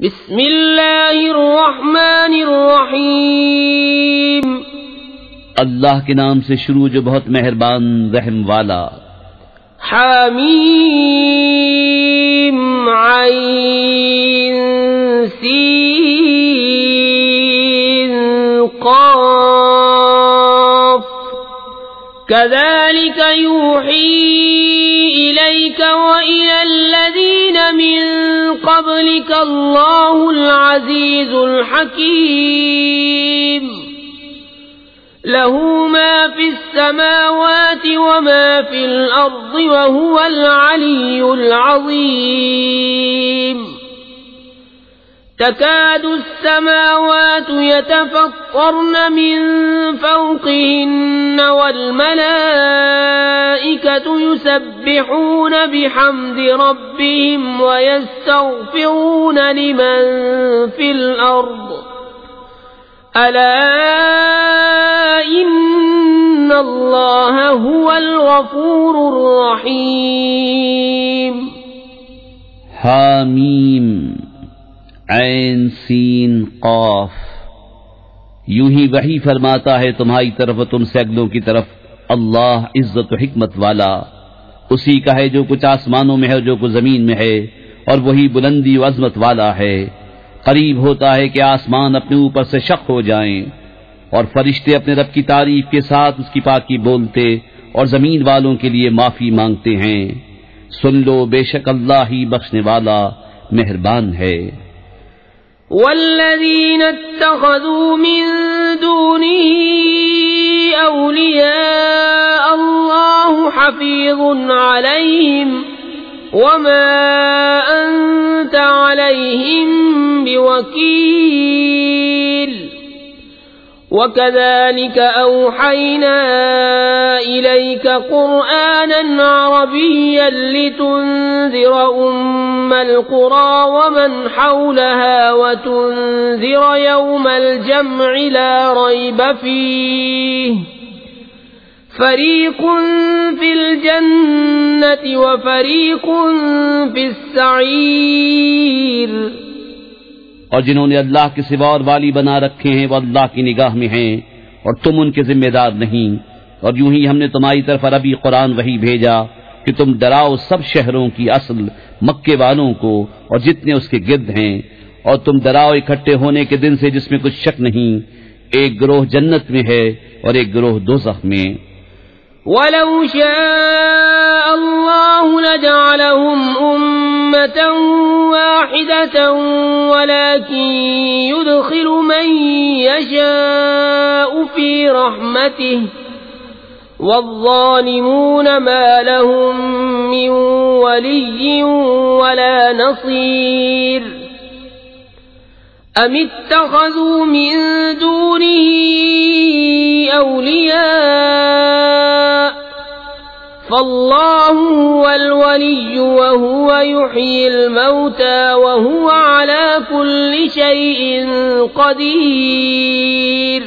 بسم اللہ الرحمن الرحیم، اللہ کے نام سے شروع جو بہت مہربان رحم والا۔ حامیم عین سین قاف كذلك يوحي إليك وإلى الذين من قبلك الله العزيز الحكيم، له ما في السماوات وما في الأرض وهو العلي العظيم. تكاد السماوات يتفطرن من فوقهن والملائكة يسبحون بحمد ربهم ويستغفرون لمن في الأرض ألا إن الله هو الغفور الرحيم. حامیم عین سین قاف، یوں ہی وحی فرماتا ہے تمہاری طرف و تم سے اگلوں کی طرف اللہ عزت و حکمت والا، اسی کا ہے جو کچھ آسمانوں میں ہے اور جو کچھ زمین میں ہے، اور وہی بلندی و عظمت والا ہے۔ قریب ہوتا ہے کہ آسمان اپنے اوپر سے شق ہو جائیں اور فرشتے اپنے رب کی تعریف کے ساتھ اس کی پاکی بولتے اور زمین والوں کے لیے معافی مانگتے ہیں۔ سن لو، بے شک اللہ ہی بخشنے والا مہربان ہے۔ والذين اتخذوا من دونه أولياء الله حفيظ عليهم وما أنت عليهم بوكيل. وكذلك أوحينا إليك قرآنا عربيا لتنذر أم القرى ومن حولها وتنذر يوم الجمع لا ريب فيه فريق في الجنة وفريق في السعير. اور جنہوں نے اللہ کے سوا اور والی بنا رکھے ہیں وہ اللہ کی نگاہ میں ہیں اور تم ان کے ذمہ دار نہیں۔ اور یوں ہی ہم نے تمہاری طرف عربی قرآن وحی بھیجا کہ تم ڈراؤ سب شہروں کی اصل مکے والوں کو اور جتنے اس کے گرد ہیں، اور تم ڈراؤ اکٹھے ہونے کے دن سے جس میں کچھ شک نہیں، ایک گروہ جنت میں ہے اور ایک گروہ دوزخ میں۔ وَلَوْ شَاءَ اللَّهُ لَجَعَلَهُمْ أُمَّةً وَاحِدَةً وَلَكِنْ يُدْخِلُ مَنْ يَشَاءُ فِي رَحْمَتِهِ وَالظَّالِمُونَ مَا لَهُمْ مِنْ وَلِيٍّ وَلَا نَصِيرٍ. أَمِ اتَّخَذُوا مِن دُونِهِ أَوْلِيَاءَ فَاللَّهُ هُوَ الْوَلِيُّ وَهُوَ يُحْيِي الْمَوْتَى وَهُوَ عَلَى كُلِّ شَيْءٍ قَدِيرٌ.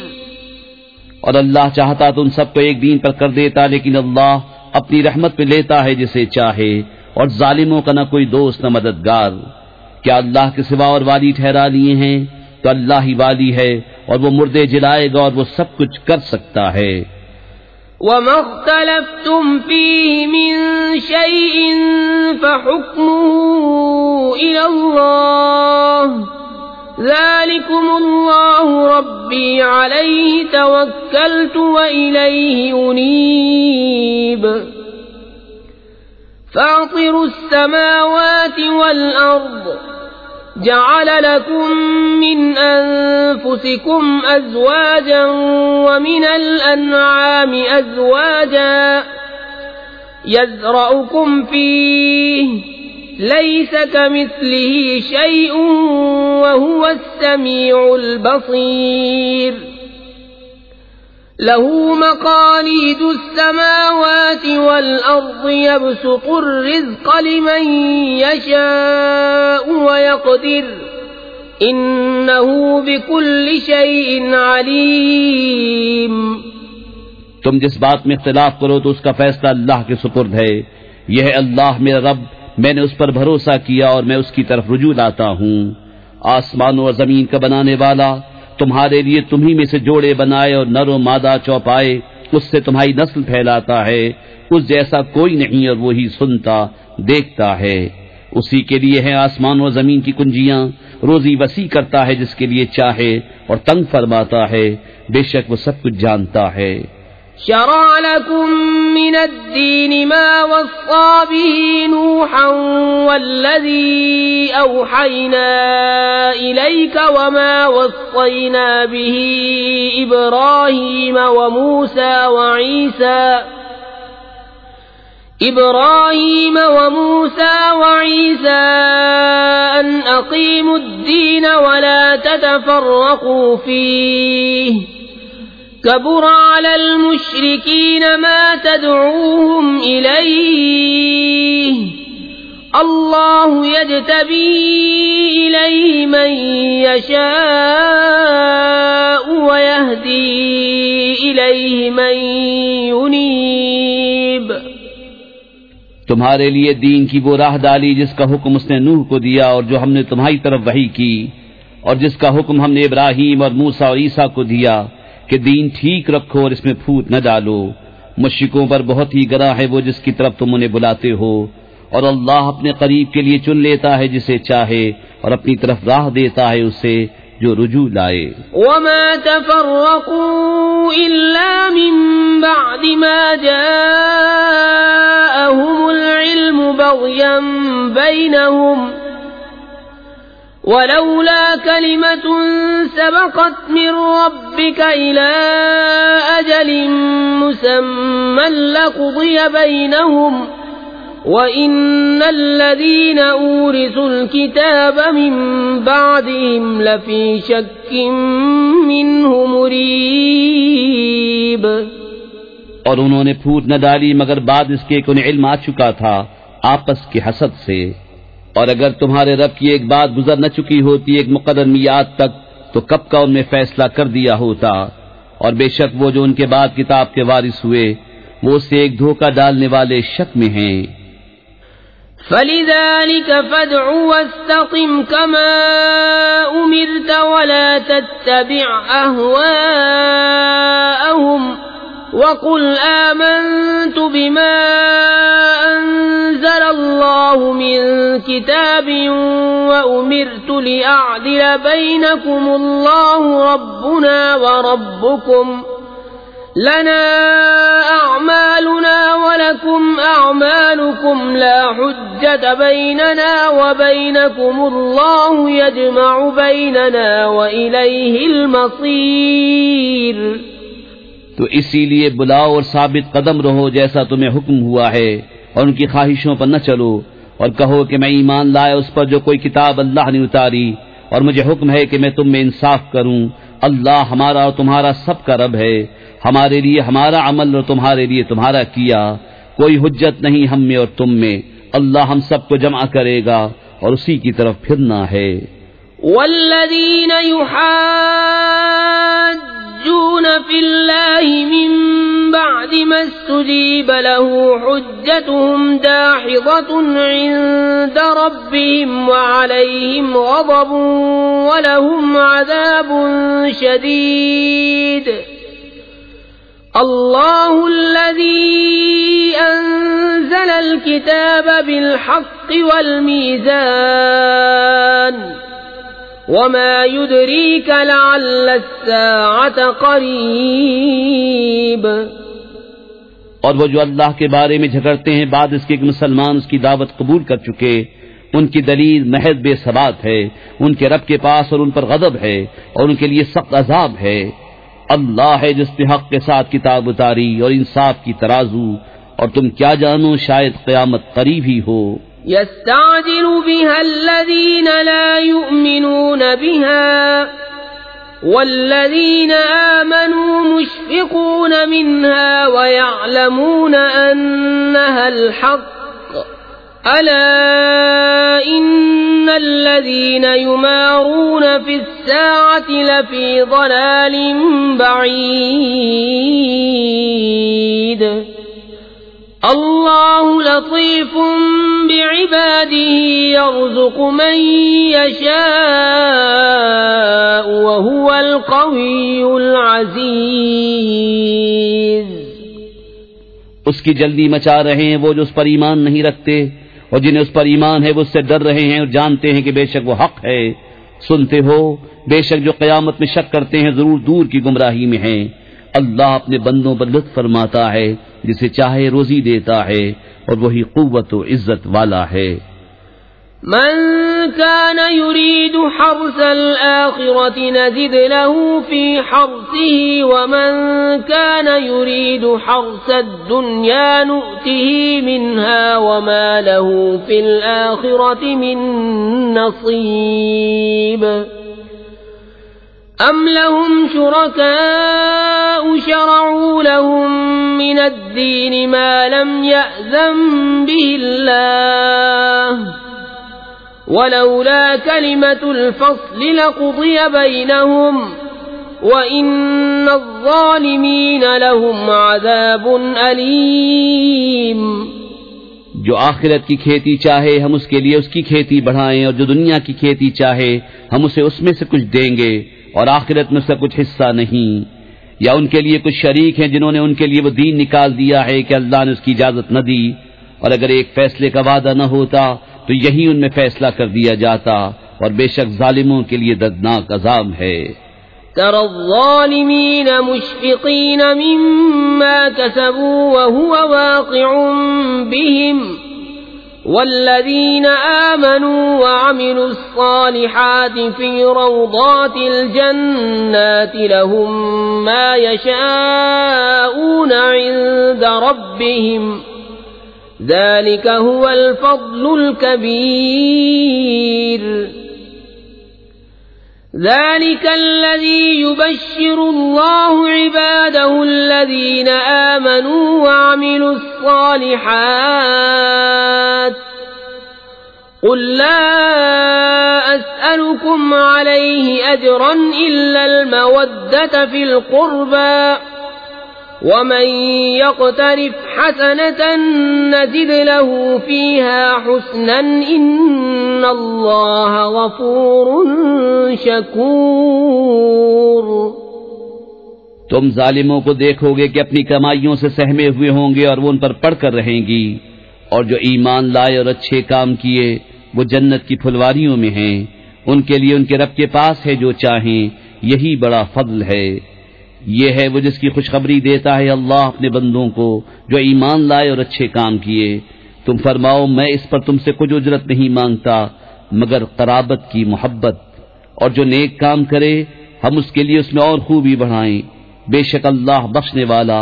اور اللہ چاہتا تو ان سب کو ایک دین پر کر دیتا، لیکن اللہ اپنی رحمت پہ لیتا ہے جسے چاہے، اور ظالموں کا نہ کوئی دوست نہ مددگار۔ کیا اللہ کے سوا اور والی ٹھہرا لیے ہیں؟ تو اللہ ہی والی ہے، اور وہ مردے جلائے گا اور وہ سب کچھ کر سکتا ہے۔ وَمَا اخْتَلَفْتُمْ فِيهِ مِنْ شَيْءٍ فَحُكْمُهُ إِلَى اللَّهِ ذَلِكُمُ اللَّهُ رَبِّي عَلَيْهِ تَوَكَّلْتُ وَإِلَيْهِ أُنِيبُ. فَاطِرُ السَّمَاوَاتِ وَالْأَرْضِ جَعَلَ لَكُم مِّنْ أَنفُسِكُمْ أَزْوَاجًا وَمِنَ الْأَنْعَامِ أَزْوَاجًا يَذْرَؤُكُمْ فِيهِ لَيْسَ كَمِثْلِهِ شَيْءٌ وَهُوَ السَّمِيعُ الْبَصِيرُ. لَهُ مَقَالِيدُ السَّمَاوَاتِ وَالْأَرْضِ يَبْسُطُ الرِّزْقَ لِمَن يَشَاءُ وَيَقْدِرُ إِنَّهُ بِكُلِّ شَيْءٍ عَلِيمٌ. تم جس بات میں اختلاف کرو تو اس کا فیصلہ اللہ کے سپرد ہے۔ یہ ہے اللہ میرا رب، میں نے اس پر بھروسہ کیا اور میں اس کی طرف رجوع لاتا ہوں۔ آسمانوں اور زمین کا بنانے والا تمہارے لیے تمہیں میں سے جوڑے بنائے اور نر و مادہ چوپائے، اس سے تمہاری نسل پھیلاتا ہے، اس جیسا کوئی نہیں اور وہی سنتا دیکھتا ہے۔ اسی کے لیے ہے آسمان و زمین کی کنجیاں، روزی وسیع کرتا ہے جس کے لیے چاہے اور تنگ فرماتا ہے، بے شک وہ سب کچھ جانتا ہے۔ شرع لكم من الدين ما وصى به نوحا والذي أوحينا إليك وما وصينا به إبراهيم وموسى وعيسى أن أقيموا الدين ولا تتفرقوا فيه كبر على المشركين ما تدعوهم إليه الله يجتبي إليه من يشاء ويهدي إليه من ينيب۔ تمہارے لیے دین کی وہ راہ ڈالی جس کا حکم اس نے نوح کو دیا اور جو ہم نے تمہاری طرف وحی کی، اور جس کا حکم ہم نے ابراہیم اور موسیٰ اور عیسیٰ کو دیا کہ دین ٹھیک رکھو اور اس میں پھوٹ نہ ڈالو۔ مشرکوں پر بہت ہی گراں ہے وہ جس کی طرف تم انہیں بلاتے ہو، اور اللہ اپنے قریب کے لیے چن لیتا ہے جسے چاہے اور اپنی طرف راہ دیتا ہے اسے جو رجوع لائے۔ وما تفرقوا إلا من بعد ما جاءهم العلم بغيا بينهم ولولا كلمة سبقت من ربك إلى أجل مسمى لقضي بينهم وَإِنَّ الَّذِينَ أُورِثُوا الْكِتَابَ مِن بَعْدِهِمْ لَفِي شَكٍّ مِّنْهُ مُرِيبٍ۔ اور انہوں نے پھوٹ نہ ڈالی مگر بعد اس کے کہ انہیں علم آ چکا تھا آپس کی حسد سے، اور اگر تمہارے رب کی ایک بات گزر نہ چکی ہوتی ایک مقرر میعاد تک تو کب کا ان میں فیصلہ کر دیا ہوتا، اور بے شک وہ جو ان کے بعد کتاب کے وارث ہوئے وہ اس سے ایک دھوکہ ڈالنے والے شک میں ہیں۔ فَلِذَلِكَ فَادْعُ وَاسْتَقِمْ كَمَا أُمِرْتَ وَلَا تَتَّبِعْ أَهْوَاءَهُمْ وَقُلْ آمَنْتُ بِمَا أَنزَلَ اللَّهُ مِنْ كِتَابٍ وَأُمِرْتُ لِأَعْدِلَ بَيْنَكُمُ اللَّهُ رَبُّنَا وَرَبُّكُمْ لنا أعمالنا ولكم أعمالكم لا حجة بيننا وبينكم الله يجمع بيننا وإليه المصير۔ تو اسی لیے بلاؤ اور ثابت قدم رہو جیسا تمہیں حکم ہوا ہے، اور ان کی خواہشوں پر نہ چلو، اور کہو کہ میں ایمان لایا اس پر جو کوئی کتاب اللہ نے اتاری، اور مجھے حکم ہے کہ میں تم میں انصاف کروں۔ اللہ ہمارا اور تمہارا سب کا رب ہے، ہمارے لیے ہمارا عمل اور تمہارے لیے تمہارا کیا، کوئی حجت نہیں ہم میں اور تم میں، اللہ ہم سب کو جمع کرے گا اور اسی کی طرف پھرنا ہے۔ والذین یحاجون فی اللہ من بعد ما استجیب له حجتهم داحضة عند ربهم وعليهم غضب ولهم عذاب شدید۔ اللہ الذی انزل الكتاب بالحق والمیزان وما يدریک لعل الساعة قریب۔ اور وہ جو اللہ کے بارے میں جھگڑتے ہیں بعد اس کے کہ مسلمان اس کی دعوت قبول کر چکے، ان کی دلیل محض بے ثبات ہے، ان کے رب کے پاس اور ان پر غضب ہے اور ان کے لیے سخت عذاب ہے۔ اللہ ہے جس نے حق کے ساتھ کتاب اتاری اور انصاف کی ترازو، اور تم کیا جانو شاید قیامت قریب ہی ہو۔ يستعجل بها الذين لا يؤمنون بها والذين آمنوا مشفقون منها ويعلمون أنها الحق ألا إن الذين يمارون في الساعة لفي ضلال بعيد۔ اللہ لطیف بعباده يرزق من يشاء اس کی جلدی مچا رہے ہیں وہ جو اس پر ایمان نہیں رکھتے، اور جنہیں اس پر ایمان ہے وہ اس سے ڈر رہے ہیں اور جانتے ہیں کہ بے شک وہ حق ہے۔ سنتے ہو بے شک جو قیامت میں شک کرتے ہیں ضرور دور کی گمراہی میں ہیں۔ اللہ اپنے بندوں پر لطف فرماتا ہے، جسے چاہے روزی دیتا ہے، اور وہی قوت و عزت والا ہے۔ من كان يريد حرث الآخرة نزد له في حرثه ومن كان يريد حرث الدنيا نؤته منها وما له في الآخرة من نصيب أم لهم شركاء شرعوا لهم من الدين ما لم يأذن به الله ولولا كلمة الفصل لقضي بينهم وإن الظالمين لهم عذاب أليم۔ جو آخرت کی کھیتی چاہے ہم اس کے لیے اس کی کھیتی بڑھائیں، اور جو دنیا کی کھیتی چاہے ہم اسے اس میں سے کچھ دیں گے، اور آخرت میں اس کا کچھ حصہ نہیں۔ یا ان کے لیے کچھ شریک ہیں جنہوں نے ان کے لیے وہ دین نکال دیا ہے کہ اللہ نے اس کی اجازت نہ دی، اور اگر ایک فیصلے کا وعدہ نہ ہوتا تو یہی ان میں فیصلہ کر دیا جاتا، اور بے شک ظالموں کے لیے دردناک عذاب ہے۔ ترى الظالمين مشفقين مما كسبوا وهو واقع بهم والذين آمنوا وعملوا الصالحات في روضات الجنات لهم ما يشاءون عند ربهم ذلك هو الفضل الكبير۔ ذلك الذي يبشر الله عباده الذين آمنوا وعملوا الصالحات قل لا أسألكم عليه أجرا إلا المودة في القربى ومن يقترف حسنة نزد له فيها حسنا إن الله غفور شكور۔ تم ظالموں کو دیکھو گے کہ اپنی کمائیوں سے سہمے ہوئے ہوں گے اور وہ ان پر پڑھ کر رہیں گی، اور جو ایمان لائے اور اچھے کام کیے وہ جنت کی پھلواریوں میں ہیں، ان کے لیے ان کے رب کے پاس ہے جو چاہیں، یہی بڑا فضل ہے۔ یہ ہے وہ جس کی خوشخبری دیتا ہے اللہ اپنے بندوں کو جو ایمان لائے اور اچھے کام کیے۔ تم فرماؤ میں اس پر تم سے کچھ اجرت نہیں مانگتا مگر قرابت کی محبت، اور جو نیک کام کرے ہم اس کے لیے اس میں اور خوبی بڑھائیں، بے شک اللہ بخشنے والا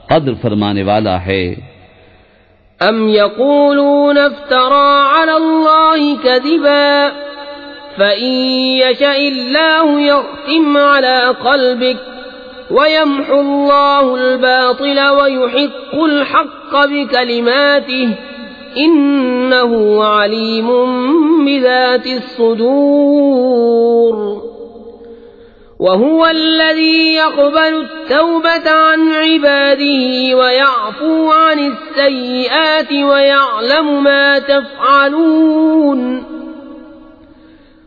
قدر فرمانے والا ہے۔ ام یقولون افترى على الله كذبا فإن يشاء الله يختم على قلبك ويمحو الله الباطل ويحق الحق بكلماته إنه عليم بذات الصدور۔ وهو الذي يقبل التوبة عن عباده ويعفو عن السيئات ويعلم ما تفعلون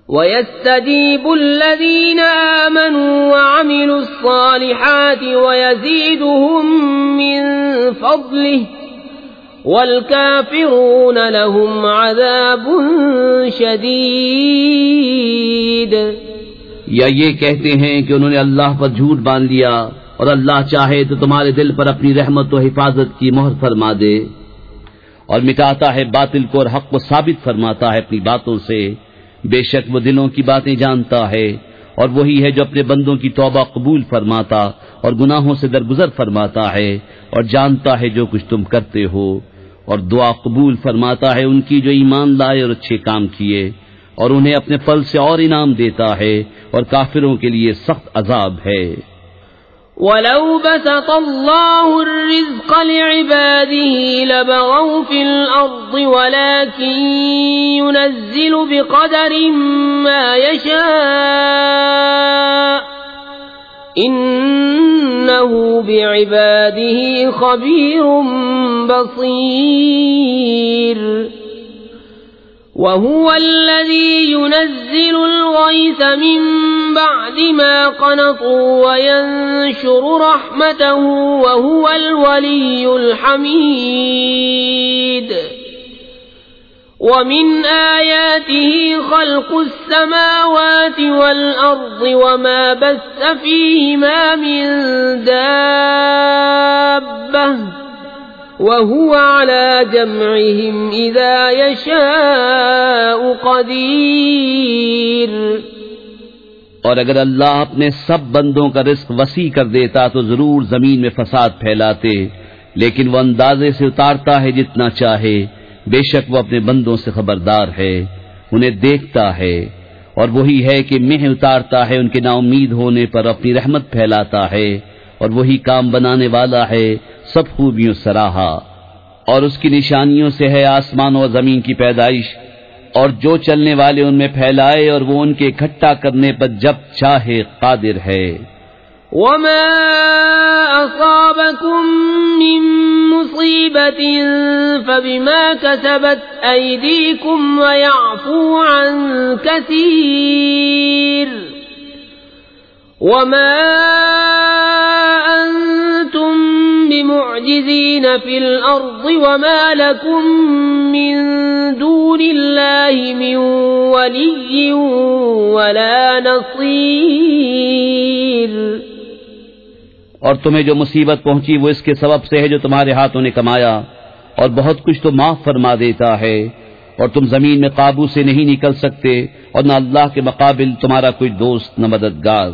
ويستجيب الذين آمنوا وعملوا الصالحات ويزيدهم من فضله والكافرون لهم عذاب شديد۔ یا یہ کہتے ہیں کہ انہوں نے اللہ پر جھوٹ باندھ لیا، اور اللہ چاہے تو تمہارے دل پر اپنی رحمت و حفاظت کی مہر فرما دے، اور مٹاتا ہے باطل کو اور حق کو ثابت فرماتا ہے اپنی باتوں سے۔ بے شک وہ دلوں کی باتیں جانتا ہے، اور وہی ہے جو اپنے بندوں کی توبہ قبول فرماتا اور گناہوں سے درگزر فرماتا ہے، اور جانتا ہے جو کچھ تم کرتے ہو، اور دعا قبول فرماتا ہے ان کی جو ایمان لائے اور اچھے کام کیے، اور انہیں اپنے پھل سے اور انعام دیتا ہے، اور کافروں کے لیے سخت عذاب ہے۔ وَلَوْ بَسَطَ اللَّهُ الرِّزْقَ لِعِبَادِهِ لَبَغَوْا فِي الْأَرْضِ وَلَكِن يُنَزِّلُ بِقَدَرٍ مَّا يَشَاءُ إِنَّهُ بِعِبَادِهِ خَبِيرٌ بَصِيرٌ۔ وهو الذي ينزل الغيث من بعد ما قنطوا وينشر رحمته وهو الولي الحميد ومن آياته خلق السماوات والأرض وما بث فيهما من دابة وهو على جمعهم إذا يشاء قدير. اور اگر اللہ اپنے سب بندوں کا رزق وسیع کر دیتا تو ضرور زمین میں فساد پھیلاتے، لیکن وہ اندازے سے اتارتا ہے جتنا چاہے. بے شک وہ اپنے بندوں سے خبردار ہے، انہیں دیکھتا ہے، اور وہی ہے کہ مہ اتارتا ہے ان کے نا امید ہونے پر، اپنی رحمت پھیلاتا ہے، اور وہی کام بنانے والا ہے سب خوبیوں سراہا. اور اس کی نشانیوں سے ہے آسمان اور زمین کی پیدائش، اور جو چلنے والے ان میں پھیلائے، اور وہ ان کے اکٹھا کرنے پر جب چاہے قادر ہے. وما أصابكم من مصيبة فبما كسبت أيديكم ويعفو عن كثير وما أنتم بمعجزين في الأرض وما لكم من دون الله من ولي ولا نصير. اور تمہیں جو مصیبت پہنچی وہ اس کے سبب سے ہے جو تمہارے ہاتھوں نے کمایا، اور بہت کچھ تو معاف فرما دیتا ہے. اور تم زمین میں قابو سے نہیں نکل سکتے، اور نہ اللہ کے مقابل تمہارا کوئی دوست نہ مددگار.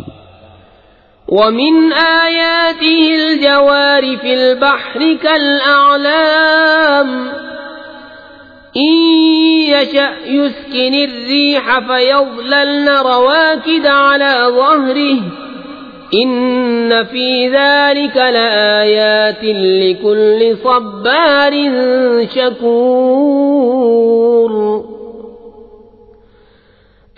وَمِنْ آيَاتِهِ الْجَوَارِ فِي الْبَحْرِ كَالْأَعْلَامِ إِنْ يَشَأْ يُسْكِنِ الرِّيحَ فَيَظْلَلْنَ رَوَاكِدَ عَلَى ظَهْرِهِ إِنَّ فِي ذَلِكَ لَآيَاتٍ لِكُلِّ صَبَّارٍ شَكُورٍ.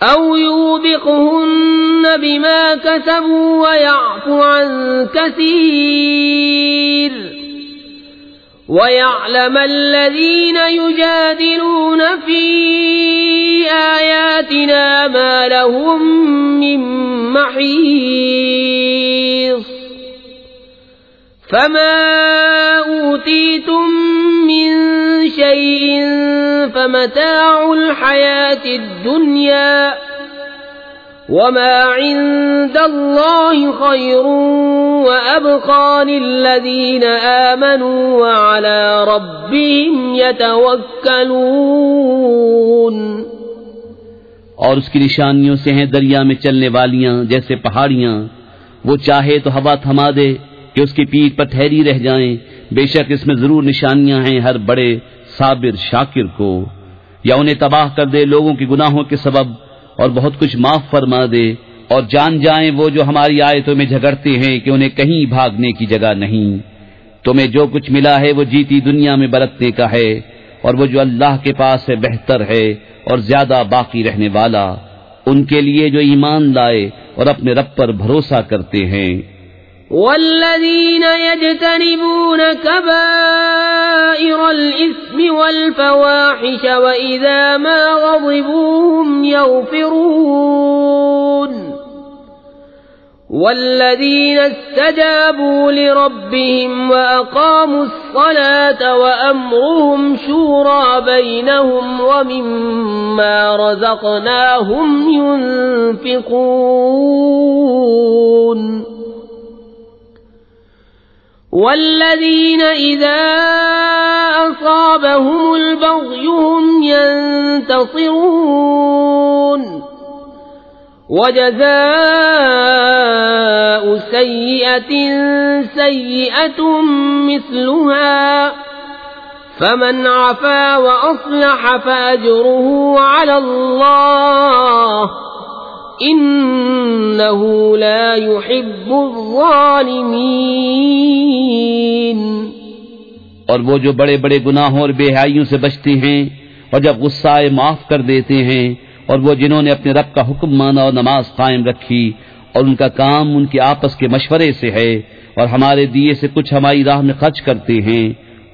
أَوْ يُوبِقْهُنَّ بِمَا كَسَبُوا وَيَعْفُ عَنْ كَثِيرٍ وَيَعْلَمَ الَّذِينَ يُجَادِلُونَ فِي آيَاتِنَا مَا لَهُم مِّن مَّحِيصٍ. فَمَا أُوتِيتُم مِّن شَيْءٍ فَمَتَاعُ الْحَيَاةِ الدُّنْيَا وَمَا عِندَ اللَّهِ خَيْرٌ وَأَبْقَىٰ لِلَّذِينَ آمَنُوا وَعَلَىٰ رَبِّهِمْ يَتَوَكَّلُونَ. اور اس کی نشانیوں سے ہیں دریا میں چلنے والیاں جیسے پہاڑیاں، وہ چاہے تو ہوا تھما دے کہ اس کی پیٹھ پر ٹھہری رہ جائیں. بے شک اس میں ضرور نشانیاں ہیں ہر بڑے صابر شاکر کو. یا انہیں تباہ کر دے لوگوں کے گناہوں کے سبب، اور بہت کچھ معاف فرما دے. اور جان جائیں وہ جو ہماری آیتوں میں جھگڑتے ہیں کہ انہیں کہیں بھاگنے کی جگہ نہیں. تمہیں جو کچھ ملا ہے وہ جیتی دنیا میں برتنے کا ہے، اور وہ جو اللہ کے پاس ہے بہتر ہے اور زیادہ باقی رہنے والا ان کے لیے جو ایمان لائے اور اپنے رب پر بھروسہ کرتے ہیں. والذين يجتنبون كبائر الإثم والفواحش وإذا ما غضبوا هم يغفرون والذين استجابوا لربهم وأقاموا الصلاة وأمرهم شورى بينهم ومما رزقناهم ينفقون والذين إذا أصابهم البغي هم ينتصرون وجزاء سيئة سيئة مثلها فمن عفا وأصلح فأجره على الله إنه لا يحب الظالمين. اور وہ جو بڑے بڑے گناہوں اور بے حیائیوں سے بچتے ہیں اور جب غصہ آئے معاف کر دیتے ہیں، اور وہ جنہوں نے اپنے رب کا حکم مانا اور نماز قائم رکھی اور ان کا کام ان کے آپس کے مشورے سے ہے اور ہمارے دیے سے کچھ ہماری راہ میں خرچ کرتے ہیں،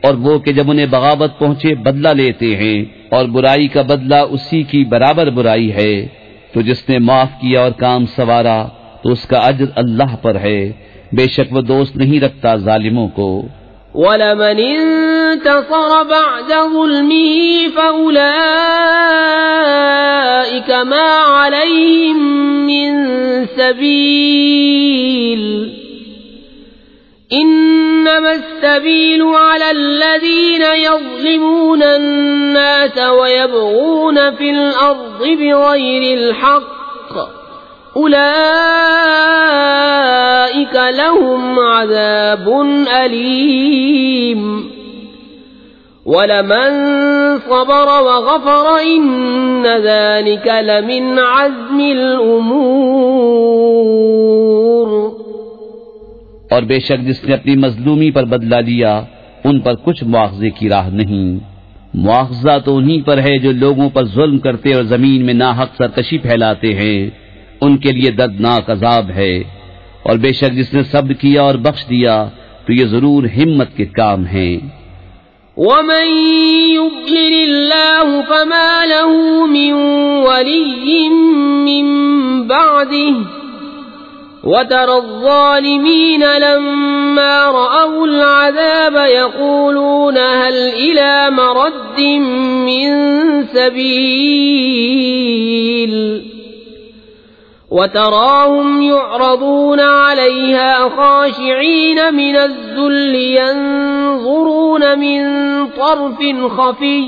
اور وہ کہ جب انہیں بغاوت پہنچے بدلہ لیتے ہیں، اور برائی کا بدلہ اسی کی برابر برائی ہے، تو جس نے معاف کیا اور کام سنوارا تو اس کا اجر اللہ پر ہے، بے شک وہ دوست نہیں رکھتا ظالموں کو۔ وَلَمَنِ انتصر بعد ظلمه فأولئك ما عليهم من سبيل إنما السبيل على الذين يظلمون الناس ويبغون في الأرض بغير الحق أولئك لهم عذاب أليم وَلَمَن صَبَرَ وَغَفَرَ إِنَّ ذَلِكَ لَمِنْ عَزْمِ الْأُمُورِ۔ اور بے شک جس نے اپنی مظلومی پر بدلہ لیا ان پر کچھ مواخذے کی راہ نہیں، مواخذہ تو انہی پر ہے جو لوگوں پر ظلم کرتے اور زمین میں ناحق سرکشی پھیلاتے ہیں، ان کے لیے دردناک عذاب ہے۔ اور بے شک جس نے صبر کیا اور بخش دیا تو یہ ضرور ہمت کے کام ہیں۔ وَمَن يُضْلِلِ اللَّهُ فَمَا لَهُ مِن وَلِيٍّ مِّن بَعْدِهِ وَتَرَى الظَّالِمِينَ لَمَّا رَأَوُا الْعَذَابَ يَقُولُونَ هَلْ إِلَى مَرَدٍّ مِّن سَبِيلٍ وَتَرَاهُمْ يُعْرَضُونَ عَلَيْهَا خَاشِعِينَ مِنَ الذُّلِّ يَنظُرُونَ مِن طَرْفٍ خَفِيٍّ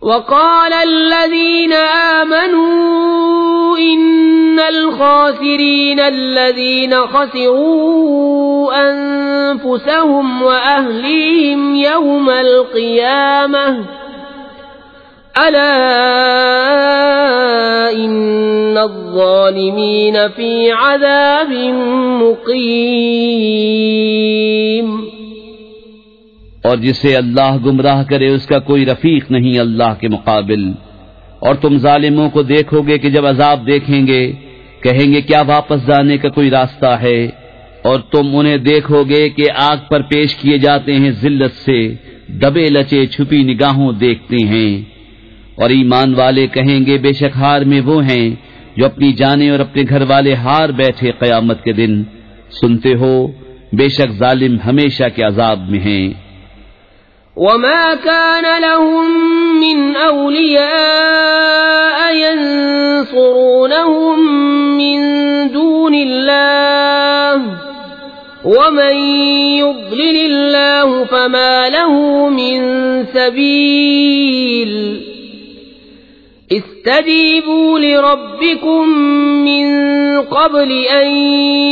وَقَالَ الَّذِينَ آمَنُوا إِنَّ الْخَاسِرِينَ الَّذِينَ خَسِرُوا أَنفُسَهُمْ وَأَهْلِيهِمْ يَوْمَ الْقِيَامَةِ أَلَا إِنَّ الظَّالِمِينَ فِي عَذَابٍ مُقِيمٍ۔ اور جسے اللہ گمراہ کرے اس کا کوئی رفیق نہیں اللہ کے مقابل۔ اور تم ظالموں کو دیکھو گے کہ جب عذاب دیکھیں گے کہیں گے کیا واپس جانے کا کوئی راستہ ہے، اور تم انہیں دیکھو گے کہ آگ پر پیش کیے جاتے ہیں ذلت سے، دبے لچے چھپی نگاہوں دیکھتے ہیں۔ اور ایمان والے کہیں گے بے شک ہار میں وہ ہیں جو اپنی جانیں اور اپنے گھر والے ہار بیٹھے قیامت کے دن۔ سنتے ہو بے شک ظالم ہمیشہ کے عذاب میں ہیں۔ وَمَا كَانَ لَهُم مِّنْ أَوْلِيَاءَ يَنصُرُونَهُم مِّن دُونِ اللَّهِ وَمَن يُضْلِلِ اللَّهُ فَمَا لَهُ مِن سَبِيلٍ اسْتَجِيبُوا لِرَبِّكُم مِّن قَبْلِ أَن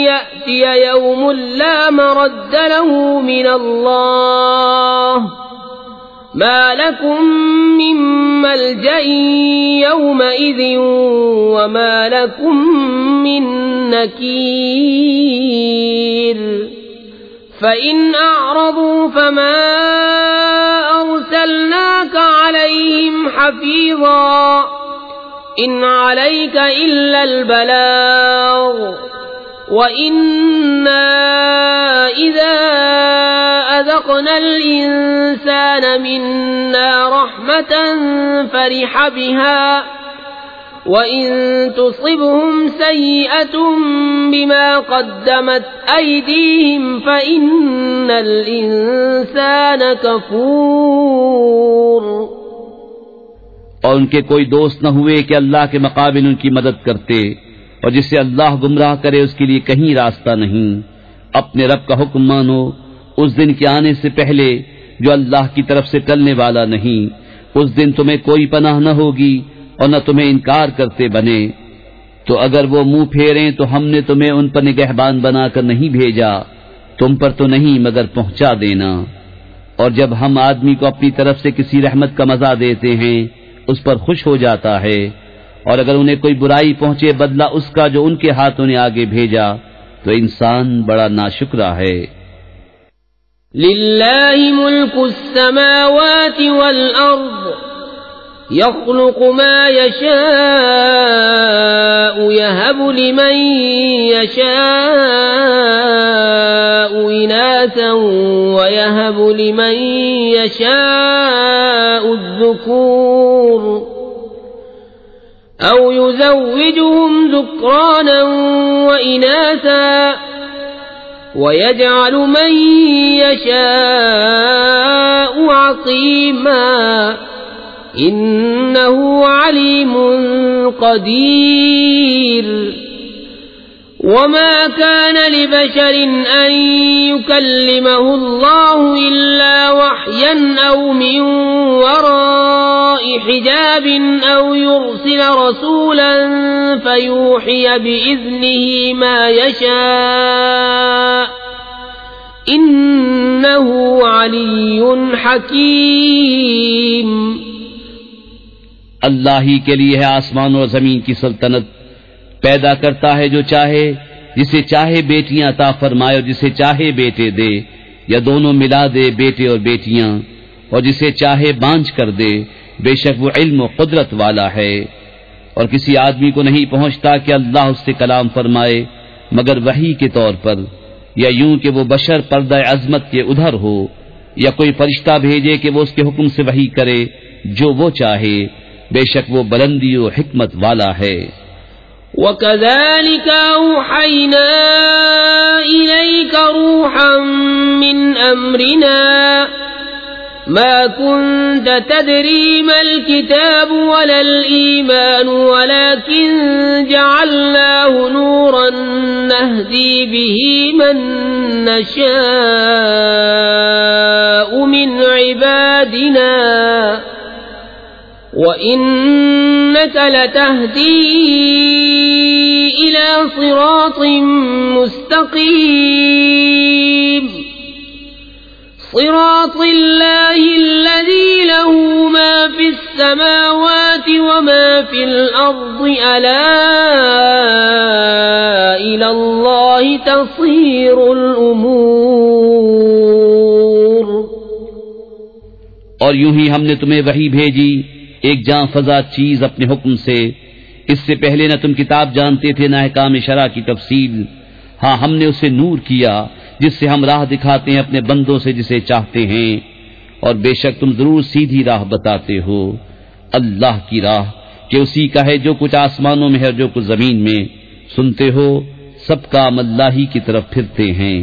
يَأْتِيَ يَوْمٌ لَّا مَرَدَّ لَهُ مِنَ اللَّهِ مَا لَكُم مِّن مَّلْجَإٍ يَوْمَئِذٍ وَمَا لَكُم مِّن نَّكِيرٍ فَإِنْ أَعْرَضُوا فَمَا أَرْسَلْنَاكَ عَلَيْهِمْ حَفِيظًا إِنْ عَلَيْكَ إِلَّا الْبَلَاغُ وَإِنَّا إِذَا أَذَقْنَا الْإِنسَانَ مِنَّا رَحْمَةً فَرِحَ بِهَا وَإِن تُصِبْهُمْ سَيِّئَةٌ بِمَا قَدَّمَتْ أَيْدِيهِمْ فَإِنَّ الْإِنسَانَ كَفُورٌ۔ اور ان کے کوئی دوست نہ ہوئے کہ اللہ کے مقابل ان کی مدد کرتے، اور جسے اللہ گمراہ کرے اس کے لیے کہیں راستہ نہیں۔ اپنے رب کا حکم مانو اس دن کے آنے سے پہلے جو اللہ کی طرف سے ٹلنے والا نہیں۔ اس دن تمہیں کوئی پناہ نہ ہوگی اور نہ تمہیں انکار کرتے بنے۔ تو اگر وہ منہ پھیریں تو ہم نے تمہیں ان پر نگہبان بنا کر نہیں بھیجا، تم پر تو نہیں مگر پہنچا دینا۔ اور جب ہم آدمی کو اپنی طرف سے کسی رحمت کا مزہ دیتے ہیں اس پر خوش ہو جاتا ہے، اور اگر انہیں کوئی برائی پہنچے بدلہ اس کا جو ان کے ہاتھوں نے آگے بھیجا تو انسان بڑا ناشکرا ہے۔ لِلَّهِ مُلْكُ السَّمَاوَاتِ وَالْأَرْضِ يَخْلُقُ مَا يَشَاءُ يَهَبُ لِمَن يَشَاءُ إِنَاثًا وَيَهَبُ لِمَن يَشَاءُ الذُّكُورَ يزوجهم ذكرانا وإناثا ويجعل من يشاء عقيما إنه عليم قدير وما كان لبشر أن يكلمه الله إلا وحيا أو من وراء حجاب أو يرسل رسولا فيوحي بإذنه ما يشاء إنه علي حكيم. اللہ ہی کے لیے ہے آسمان اور زمین کی سلطنت، پیدا کرتا ہے جو چاہے، جسے چاہے بیٹیاں عطا فرمائے اور جسے چاہے بیٹے دے، یا دونوں ملا دے بیٹے اور بیٹیاں، اور جسے چاہے بانجھ کر دے، بے شک وہ علم و قدرت والا ہے. اور کسی آدمی کو نہیں پہنچتا کہ اللہ اس سے کلام فرمائے مگر وحی کے طور پر، یا یوں کہ وہ بشر پردہ عظمت کے ادھر ہو، یا کوئی فرشتہ بھیجے کہ وہ اس کے حکم سے وحی کرے جو وہ چاہے، بے شک وہ بلندی و حکمت والا ہے. وَكَذَلِكَ أَوْحَيْنَا إِلَيْكَ رُوحًا مِّنْ أَمْرِنَا مَا كُنْتَ تَدْرِي مَا الْكِتَابُ وَلَا الْإِيمَانُ وَلَكِنْ جَعَلْنَاهُ نُورًا نَهْدِي بِهِ مَن نَّشَاءُ مِنْ عِبَادِنَا وَإِنَّكَ لَتَهْدِي إِلَى صِرَاطٍ مُسْتَقِيمٍ صِرَاطِ اللَّهِ الَّذِي لَهُ مَا فِي السَّمَاوَاتِ وَمَا فِي الْأَرْضِ أَلَا إِلَى اللَّهِ تَصِيرُ الْأُمُورُ. اور یوں ہی ہم نے تمہیں وحی بھیجی ایک جاں فضا چیز اپنے حکم سے. اس سے پہلے نہ تم کتاب جانتے تھے نہ احکام شرع کی تفصیل. ہاں ہم نے اسے نور کیا جس سے ہم راہ دکھاتے ہیں اپنے بندوں سے جسے چاہتے ہیں، اور بے شک تم ضرور سیدھی راہ بتاتے ہو. اللہ کی راہ کہ اسی کا ہے جو کچھ آسمانوں میں ہے اور جو کچھ زمین میں. سنتے ہو سب کام اللہ ہی کی طرف پھرتے ہیں.